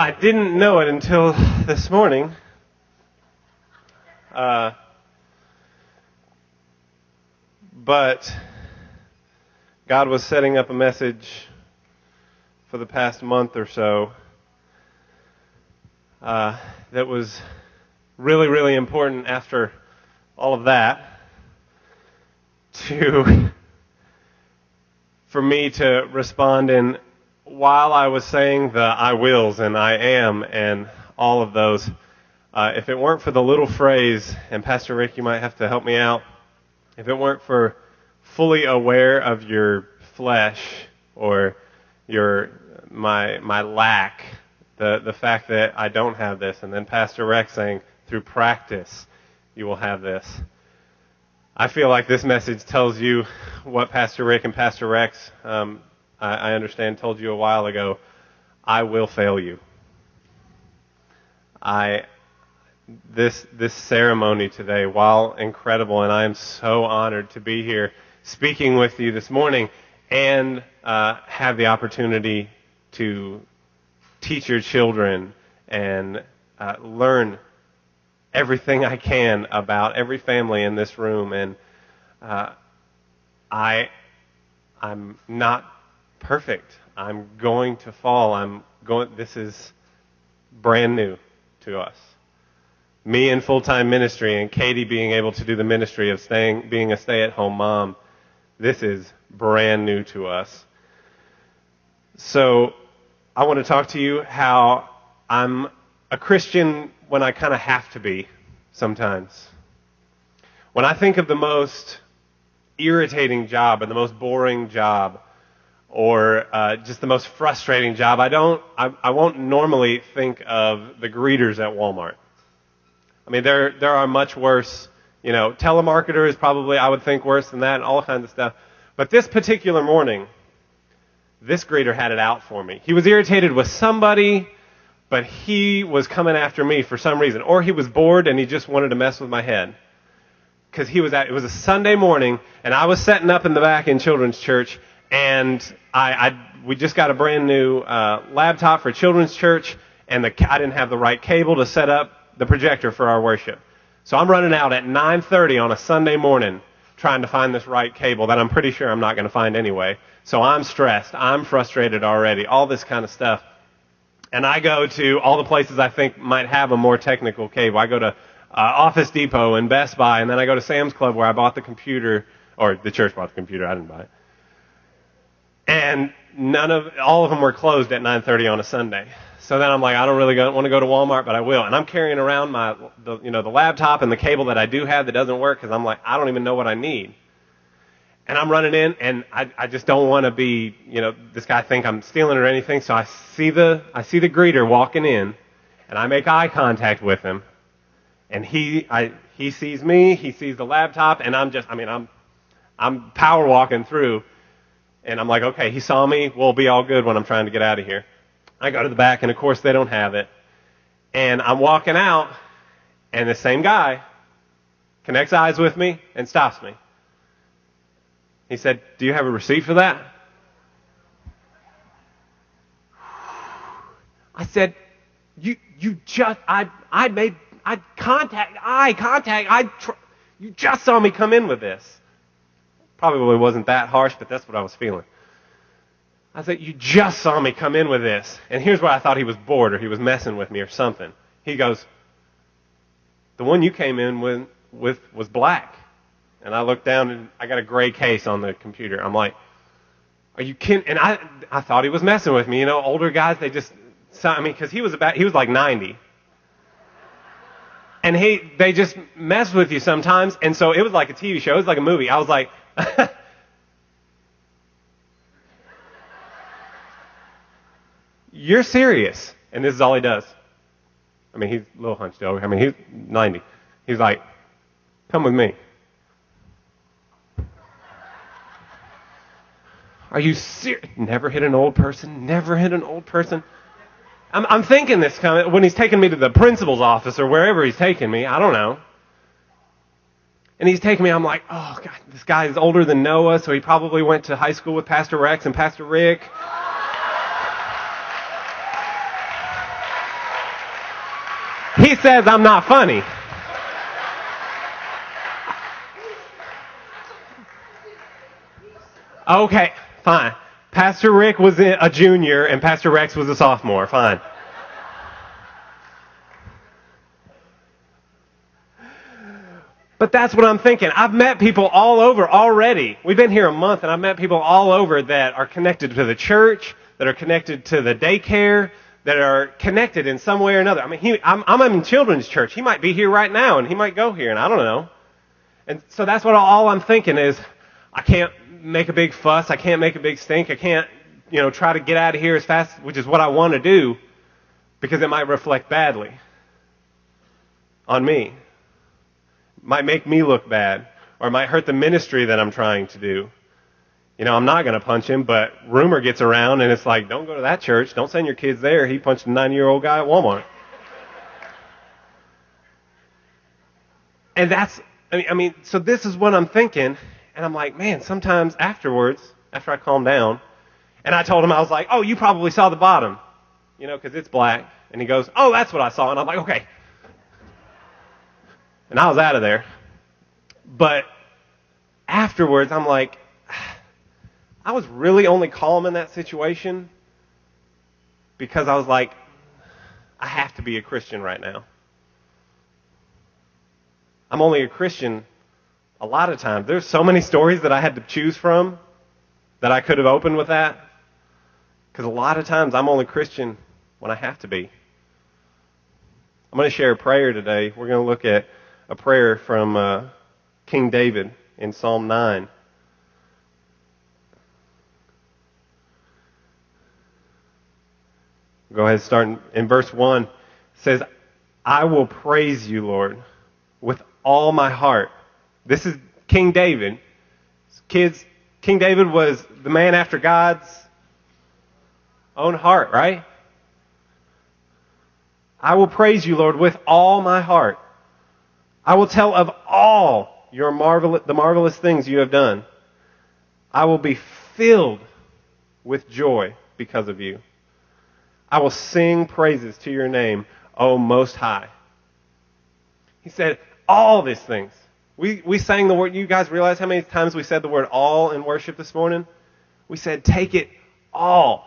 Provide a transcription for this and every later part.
I didn't know it until this morning. But God was setting up a message for the past month or so that was really, really important after all of that for me to respond in while I was saying the I wills and I am and all of those. If it weren't for the little phrase, and Pastor Rick, you might have to help me out, if it weren't for fully aware of your flesh or my lack, the fact that I don't have this, and then Pastor Rex saying through practice you will have this. I feel like this message tells you what Pastor Rick and Pastor Rex, I understand, told you a while ago. I will fail you. This ceremony today, while incredible, and I am so honored to be here speaking with you this morning and have the opportunity to teach your children and learn everything I can about every family in this room. And I'm not perfect. I'm going to fall. This is brand new to us. Me in full-time ministry and Katie being able to do the ministry of being a stay-at-home mom. This is brand new to us. So I want to talk to you how I'm a Christian when I kind of have to be sometimes. When I think of the most irritating job and the most boring job or just the most frustrating job, I won't normally think of the greeters at Walmart. I mean, there are much worse, telemarketer is probably, I would think, worse than that and all kinds of stuff. But this particular morning, this greeter had it out for me. He was irritated with somebody, but he was coming after me for some reason. Or he was bored and he just wanted to mess with my head. Because it was a Sunday morning, and I was setting up in the back in Children's Church, and we just got a brand new laptop for Children's Church, and I didn't have the right cable to set up the projector for our worship. So I'm running out at 9:30 on a Sunday morning trying to find this right cable that I'm pretty sure I'm not going to find anyway. So I'm stressed. I'm frustrated already. All this kind of stuff. And I go to all the places I think might have a more technical cable. I go to Office Depot and Best Buy, and then I go to Sam's Club where I bought the computer, or the church bought the computer. I didn't buy it. And all of them were closed at 9:30 on a Sunday. So then I'm like, I don't really want to go to Walmart, but I will. And I'm carrying around the laptop and the cable that I do have that doesn't work because I'm like, I don't even know what I need. And I'm running in, and I just don't want to be, this guy think I'm stealing or anything. So I see the greeter walking in, and I make eye contact with him. And he sees me, he sees the laptop, and I'm power walking through. And I'm like, okay, he saw me. We'll be all good when I'm trying to get out of here. I go to the back, and of course they don't have it. And I'm walking out, and the same guy connects eyes with me and stops me. He said, "Do you have a receipt for that?" I said, you just saw me come in with this. Probably wasn't that harsh, but that's what I was feeling. I said, you just saw me come in with this. And here's where I thought he was bored or he was messing with me or something. He goes, the one you came in with was black. And I looked down and I got a gray case on the computer. I'm like, are you kidding? And I thought he was messing with me. Older guys, because he was like 90. And they just mess with you sometimes. And so it was like a TV show. It was like a movie. I was like, you're serious. And this is all he does. He's a little hunched over. He's 90. He's like, come with me. Are you serious? Never hit an old person. Never hit an old person. I'm thinking this when he's taking me to the principal's office or wherever he's taking me. I don't know. And he's taking me. I'm like, oh, God, this guy is older than Noah, so he probably went to high school with Pastor Rex and Pastor Rick. He says I'm not funny. Okay, fine. Pastor Rick was a junior and Pastor Rex was a sophomore. Fine. But that's what I'm thinking. I've met people all over already. We've been here a month, and I've met people all over that are connected to the church, that are connected to the daycare, that are connected in some way or another. I mean, I'm in children's church. He might be here right now, and he might go here, and I don't know. And so that's what all I'm thinking is, I can't make a big fuss. I can't make a big stink. I can't, try to get out of here as fast, which is what I want to do, because it might reflect badly on me. Might make me look bad, or it might hurt the ministry that I'm trying to do. I'm not going to punch him, but rumor gets around, and it's like, don't go to that church. Don't send your kids there. He punched a 9-year-old guy at Walmart. And so this is what I'm thinking, and I'm like, man, sometimes afterwards, after I calm down, and I told him, I was like, oh, you probably saw the bottom, because it's black. And he goes, oh, that's what I saw. And I'm like, okay. And I was out of there. But afterwards, I'm like, I was really only calm in that situation because I was like, I have to be a Christian right now. I'm only a Christian a lot of times. There's so many stories that I had to choose from that I could have opened with that. Because a lot of times I'm only Christian when I have to be. I'm going to share a prayer today. We're going to look at a prayer from King David in Psalm 9. Go ahead and start in verse 1. It says, I will praise you, Lord, with all my heart. This is King David. Kids, King David was the man after God's own heart, right? I will praise you, Lord, with all my heart. I will tell of all the marvelous things you have done. I will be filled with joy because of you. I will sing praises to your name, O Most High. He said all these things. We sang the word. You guys realize how many times we said the word all in worship this morning? We said take it all.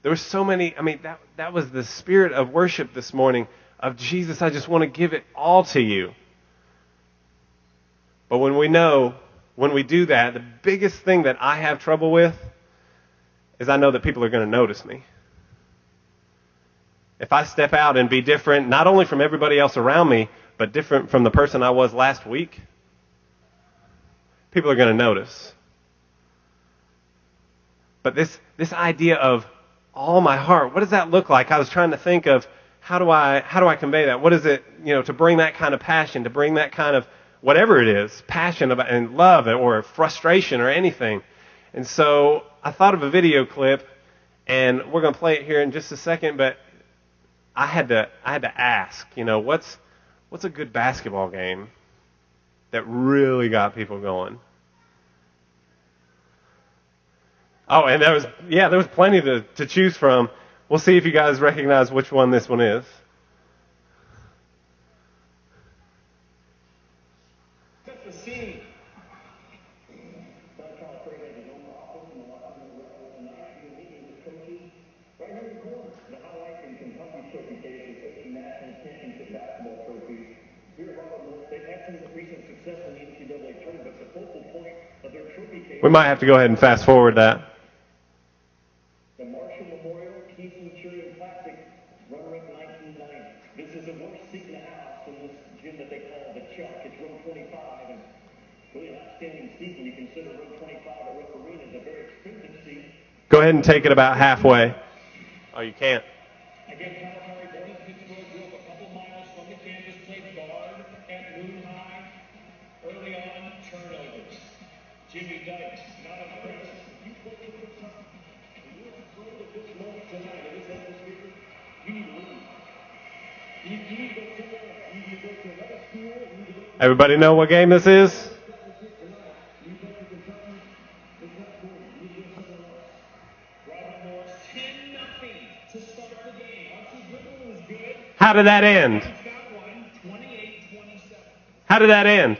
There were so many, that was the spirit of worship this morning, of Jesus, I just want to give it all to you. But when we do that, the biggest thing that I have trouble with is I know that people are going to notice me. If I step out and be different, not only from everybody else around me, but different from the person I was last week, people are going to notice. But this idea of all my heart, what does that look like? I was trying to think of how do I convey that? What is it, to bring that kind of passion, to bring that kind of whatever it is, passion about and love or frustration or anything. And so I thought of a video clip, and we're going to play it here in just a second, but I had to ask, what's a good basketball game that really got people going? Oh, and there was plenty to choose from. We'll see if you guys recognize which one this one is. Set the scene. Right here in the corner, the highlights and Kentucky showcases 8 national championship basketball trophies. Here at Robert, they've had some of the recent success in the NCAA tournament, but the focal point of their trophy case. We might have to go ahead and fast forward that. The Marshall Memorial Keith Centurion Classic, runner-up 1990. This is the worst seat in the house in this gym that they call the Chuck. It's row 25, and really an outstanding seat when you consider row 25 at Rupp Arena is a very expensive seat. Go ahead and take it about halfway. Oh, you can't. Again, Calipari, born in Pittsburgh, grew up a couple miles from the campus, played guard at Moon High. Early on, turnovers. Jimmy Dykes, not impressed. You play in the top. You want to throw at this moment tonight in this atmosphere, you need to lose. You need to go somewhere else. You need to go to another school. You need to go to Everybody know what game this is? you go to Kentucky. It's not cool. You need to go somewhere else. Robert Morris, 10-0 to start the game. Archie Goodwin was good. How did that end? How did that end?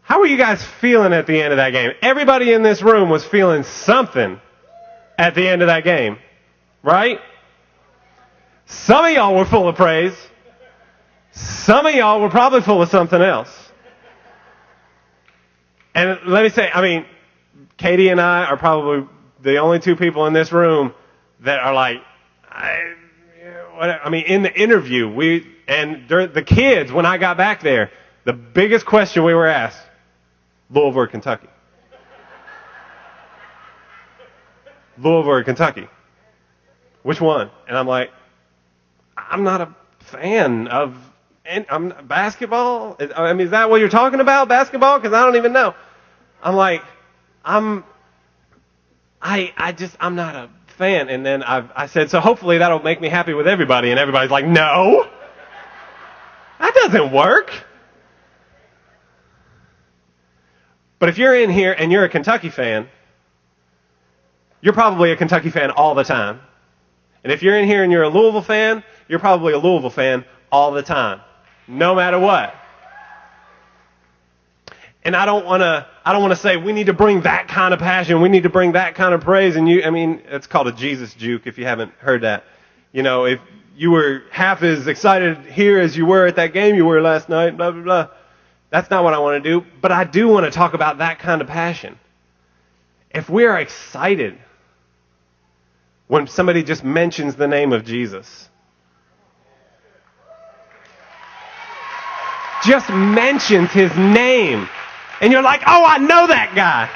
How were you guys feeling at the end of that game? Everybody in this room was feeling something at the end of that game, right? Some of y'all were full of praise. Some of y'all were probably full of something else. And let me say, I mean, Katie and I are probably the only two people in this room that are like, in the interview, the kids, when I got back there, the biggest question we were asked, Louisville or Kentucky? Louisville or Kentucky? Which one? And I'm like, I'm not a fan of basketball. I mean, is that what you're talking about, basketball? Because I don't even know. I'm like, I'm not a fan. And then I said, so hopefully that'll make me happy with everybody. And everybody's like, no, that doesn't work. But if you're in here and you're a Kentucky fan, you're probably a Kentucky fan all the time. And if you're in here and you're a Louisville fan, you're probably a Louisville fan all the time, no matter what. And I don't want to say we need to bring that kind of passion, we need to bring that kind of praise. And it's called a Jesus juke if you haven't heard that. You know, if you were half as excited here as you were at that game you were last night, blah, blah, blah. That's not what I want to do. But I do want to talk about that kind of passion. If we are excited when somebody just mentions the name of Jesus, just mentions his name, and you're like, oh, I know that guy.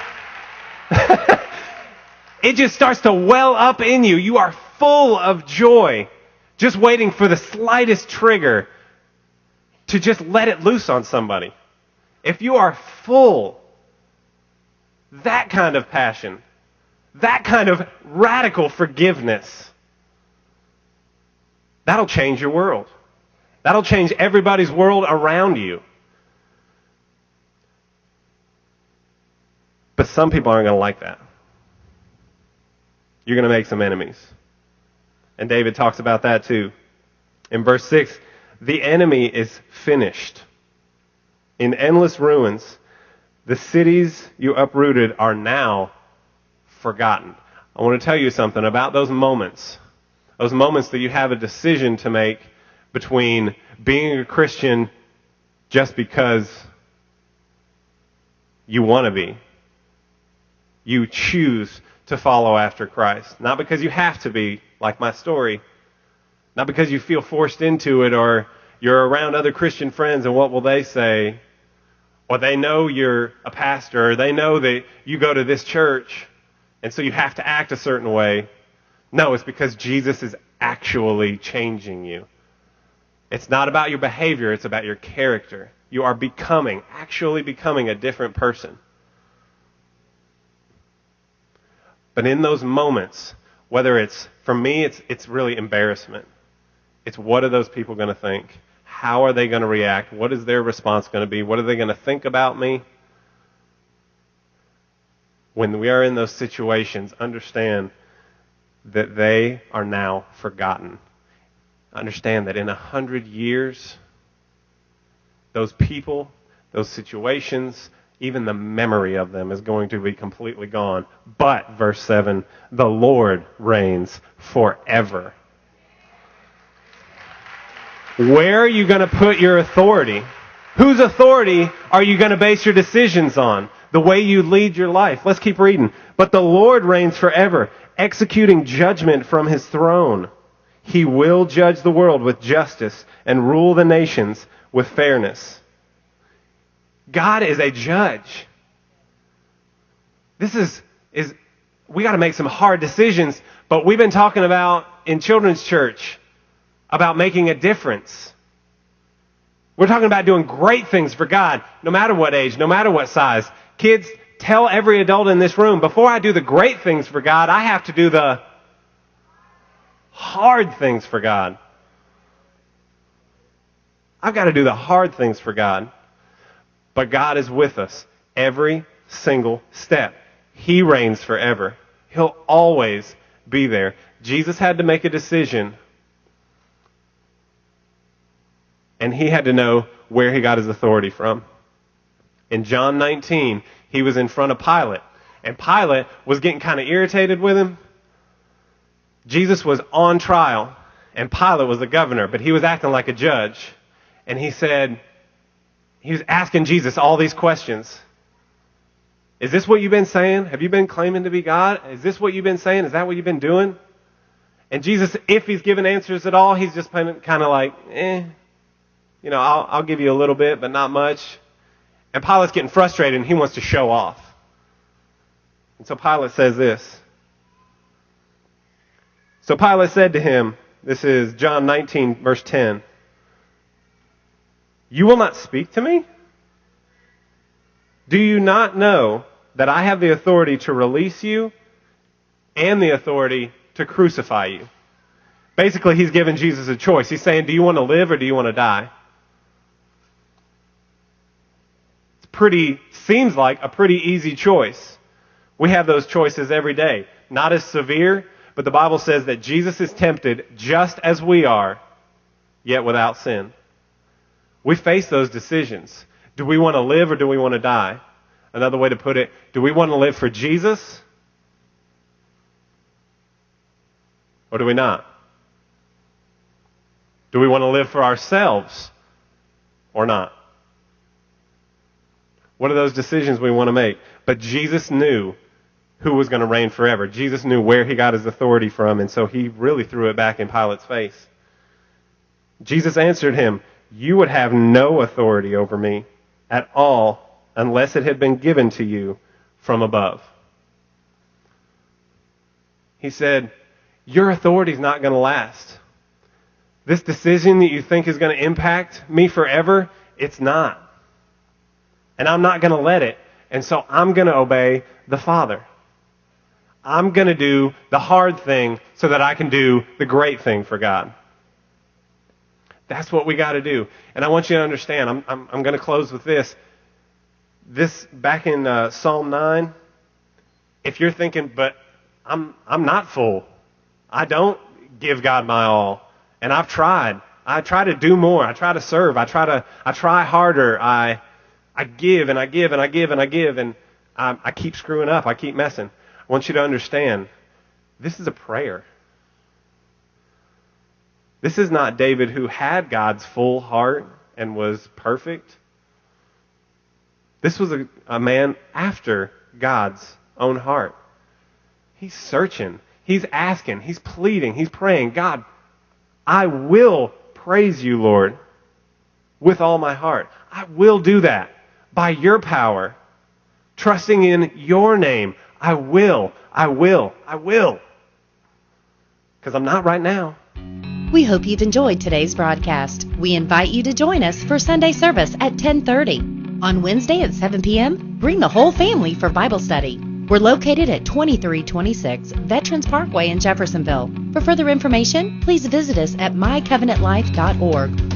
It just starts to well up in you. You are full of joy, just waiting for the slightest trigger to just let it loose on somebody. If you are full, that kind of passion, that kind of radical forgiveness, that'll change your world. That'll change everybody's world around you. But some people aren't going to like that. You're going to make some enemies. And David talks about that too. In verse 6, the enemy is finished. In endless ruins, the cities you uprooted are now forgotten. I want to tell you something about those moments that you have a decision to make between being a Christian just because you want to be. You choose to follow after Christ. Not because you have to be, like my story. Not because you feel forced into it, or you're around other Christian friends and what will they say? Or they know you're a pastor, or they know that you go to this church, and so you have to act a certain way. No, it's because Jesus is actually changing you. It's not about your behavior, it's about your character. You are actually becoming a different person. But in those moments, whether for me, it's really embarrassment. It's what are those people going to think? How are they going to react? What is their response going to be? What are they going to think about me? When we are in those situations, understand that they are now forgotten. Understand that in 100 years, those people, those situations, even the memory of them is going to be completely gone. But, verse 7, the Lord reigns forever. Where are you going to put your authority? Whose authority are you going to base your decisions on? The way you lead your life. Let's keep reading. But the Lord reigns forever, executing judgment from his throne. He will judge the world with justice and rule the nations with fairness. God is a judge. This is we got to make some hard decisions, but we've been talking about in children's church about making a difference. We're talking about doing great things for God, no matter what age, no matter what size. Kids, tell every adult in this room, before I do the great things for God, I have to do the hard things for God. I've got to do the hard things for God. But God is with us every single step. He reigns forever. He'll always be there. Jesus had to make a decision, and he had to know where he got his authority from. In John 19, he was in front of Pilate, and Pilate was getting kind of irritated with him. Jesus was on trial, and Pilate was the governor, but he was acting like a judge. And he was asking Jesus all these questions. Is this what you've been saying? Have you been claiming to be God? Is this what you've been saying? Is that what you've been doing? And Jesus, if he's giving answers at all, he's just kind of like, I'll give you a little bit, but not much. And Pilate's getting frustrated, and he wants to show off. And so Pilate says this. So Pilate said to him, this is John 19, verse 10, "You will not speak to me? Do you not know that I have the authority to release you and the authority to crucify you?" Basically, he's giving Jesus a choice. He's saying, do you want to live or do you want to die? Seems like a pretty easy choice. We have those choices every day. Not as severe, but the Bible says that Jesus is tempted just as we are, yet without sin. We face those decisions. Do we want to live or do we want to die? Another way to put it, do we want to live for Jesus or do we not? Do we want to live for ourselves or not? What are those decisions we want to make? But Jesus knew who was going to reign forever. Jesus knew where he got his authority from, and so he really threw it back in Pilate's face. Jesus answered him, "You would have no authority over me at all unless it had been given to you from above." He said, your authority is not going to last. This decision that you think is going to impact me forever, it's not. And I'm not going to let it. And so I'm going to obey the Father. I'm going to do the hard thing so that I can do the great thing for God. That's what we got to do. And I want you to understand, I'm going to close with this. This, back in Psalm 9, if you're thinking, but I'm not full. I don't give God my all. And I've tried. I try to do more. I try to serve. I try harder. I give and I give and I give and I give, and I keep screwing up. I keep messing. I want you to understand, this is a prayer. This is not David who had God's full heart and was perfect. This was a man after God's own heart. He's searching. He's asking. He's pleading. He's praying, God, I will praise you, Lord, with all my heart. I will do that by your power, trusting in your name. I will. Because I'm not right now. We hope you've enjoyed today's broadcast. We invite you to join us for Sunday service at 10:30. On Wednesday at 7 p.m., bring the whole family for Bible study. We're located at 2326 Veterans Parkway in Jeffersonville. For further information, please visit us at mycovenantlife.org